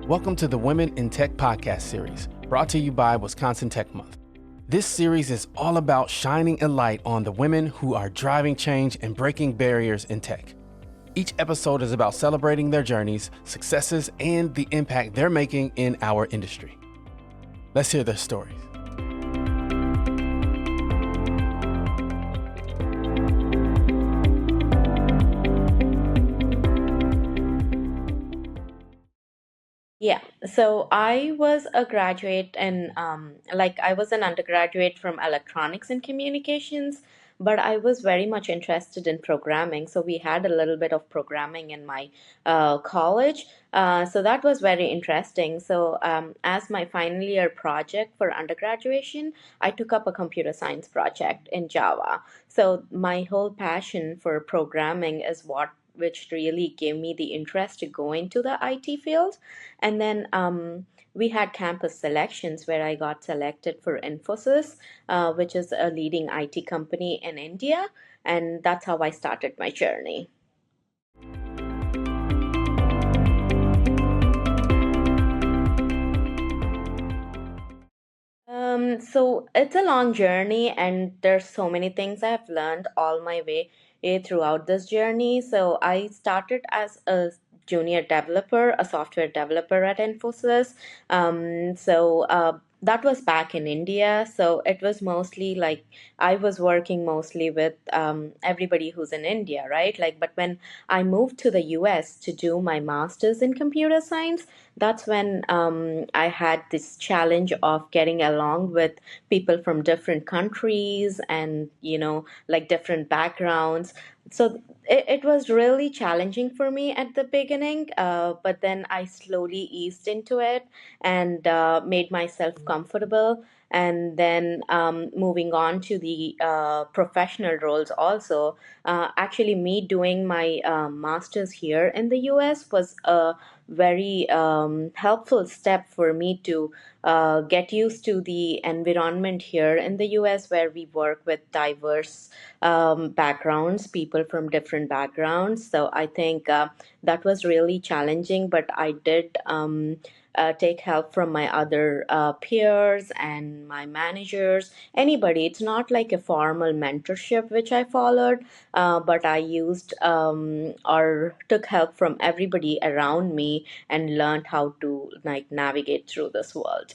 Welcome to the Women in Tech podcast series, brought to you by Wisconsin Tech Month. This series is all about shining a light on the women who are driving change and breaking barriers in tech. Each episode is about celebrating their journeys, successes, and the impact they're making in our industry. Let's hear their stories. Yeah, so I was a graduate and I was an undergraduate from electronics and communications, but I was very much interested in programming. So we had a little bit of programming in my college. So that was very interesting. So as my final year project for undergraduation, I took up a computer science project in Java. So my whole passion for programming is what which really gave me the interest to go into the IT field. And then we had campus selections where I got selected for Infosys, which is a leading IT company in India. And that's how I started my journey. So it's a long journey, and there's so many things I've learned all my way throughout this journey. So I started as a junior developer, a software developer at Infosys. That was back in India. So it was mostly like I was working mostly with everybody who's in India, right? But when I moved to the US to do my master's in computer science, that's when I had this challenge of getting along with people from different countries and, different backgrounds. So it was really challenging for me at the beginning, but then I slowly eased into it and made myself comfortable. And then moving on to the professional roles, also, actually, me doing my master's here in the US was a very helpful step for me to get used to the environment here in the US, where we work with diverse backgrounds, people from different backgrounds. So I think that was really challenging, but I did. Take help from my other peers and my managers, anybody. It's not like a formal mentorship which I followed, but I used or took help from everybody around me and learned how to navigate through this world.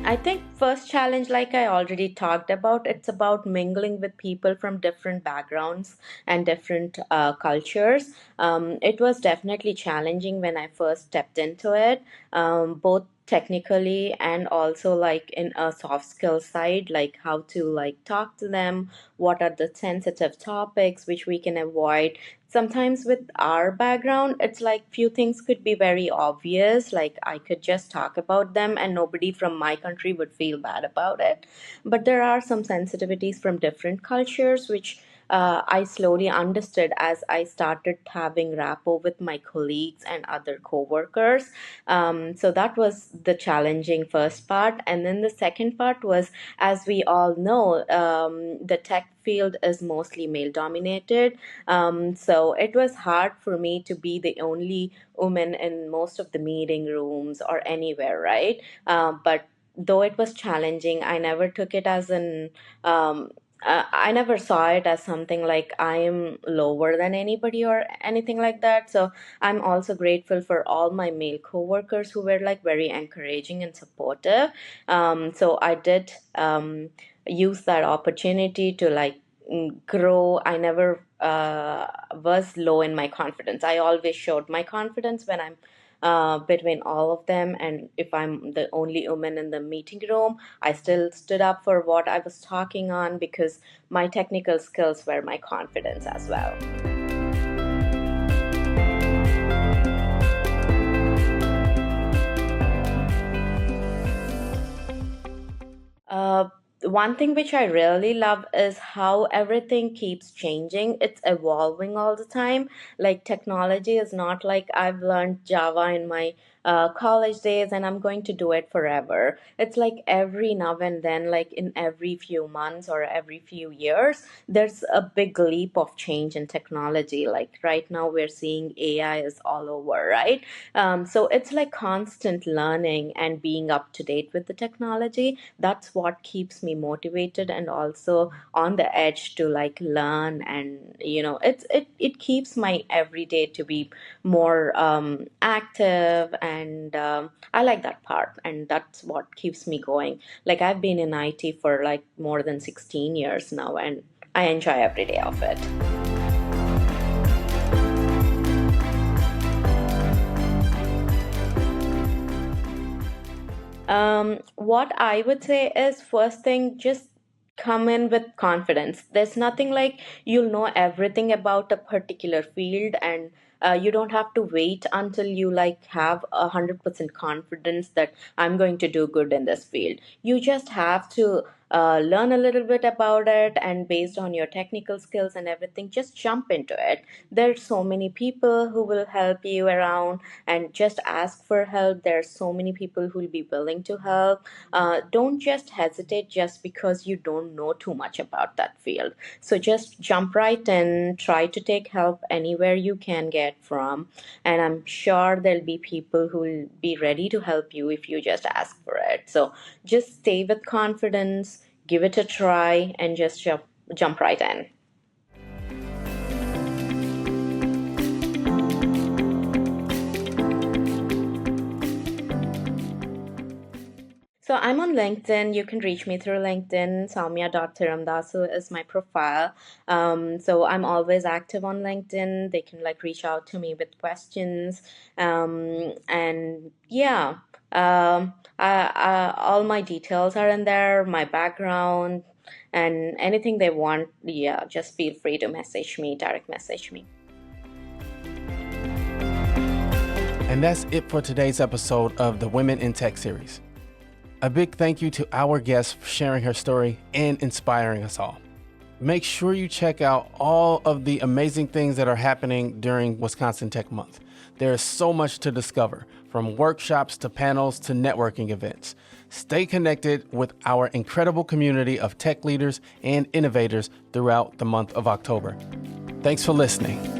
I think first challenge, like I already talked about, it's about mingling with people from different backgrounds and different cultures. It was definitely challenging when I first stepped into it, both technically and also like in a soft skill side, like how to like talk to them, what are the sensitive topics which we can avoid. Sometimes with our background, it's like few things could be very obvious, like I could just talk about them and nobody from my country would feel bad about it, but there are some sensitivities from different cultures which I slowly understood as I started having rapport with my colleagues and other coworkers. So that was the challenging first part. And then the second part was, as we all know, the tech field is mostly male dominated. So it was hard for me to be the only woman in most of the meeting rooms or anywhere, right? But though it was challenging, I never took it as I never saw it as something like I am lower than anybody or anything like that. So I'm also grateful for all my male coworkers who were like very encouraging and supportive. So I did use that opportunity to grow. I never was low in my confidence. I always showed my confidence when I'm between all of them. And if I'm the only woman in the meeting room, I still stood up for what I was talking on because my technical skills were my confidence as well. Uh, One thing which I really love is how everything keeps changing. It's evolving all the time. Like technology is not like I've learned Java in my college days, and I'm going to do it forever. It's like every now and then, like in every few months or every few years, there's a big leap of change in technology. Like right now, we're seeing AI is all over, right? So it's like constant learning and being up to date with the technology. That's what keeps me motivated and also on the edge to like learn. And it keeps my everyday to be more active. And I like that part, and that's what keeps me going. Like I've been in IT for like more than 16 years now, and I enjoy every day of it. What I would say is, first thing, just come in with confidence. There's nothing like you'll know everything about a particular field, and you don't have to wait until you like have 100% confidence that I'm going to do good in this field. You just have to learn a little bit about it, and based on your technical skills and everything, just jump into it. There's so many people who will help you around, and just ask for help. There's so many people who will be willing to help. Don't just hesitate just because you don't know too much about that field. So just jump right in, try to take help anywhere you can get from, and I'm sure there'll be people who will be ready to help you if you just ask for it. So just stay with confidence, give it a try, and just jump right in. So I'm on LinkedIn. You can reach me through LinkedIn. Sowmya.Tiramdasu is my profile. So I'm always active on LinkedIn. They can like reach out to me with questions. And yeah, all my details are in there, my background, and anything they want. Yeah, just feel free to message me, direct message me. And that's it for today's episode of the Women in Tech series. A big thank you to our guest for sharing her story and inspiring us all. Make sure you check out all of the amazing things that are happening during Wisconsin Tech Month. There is so much to discover, from workshops to panels to networking events. Stay connected with our incredible community of tech leaders and innovators throughout the month of October. Thanks for listening.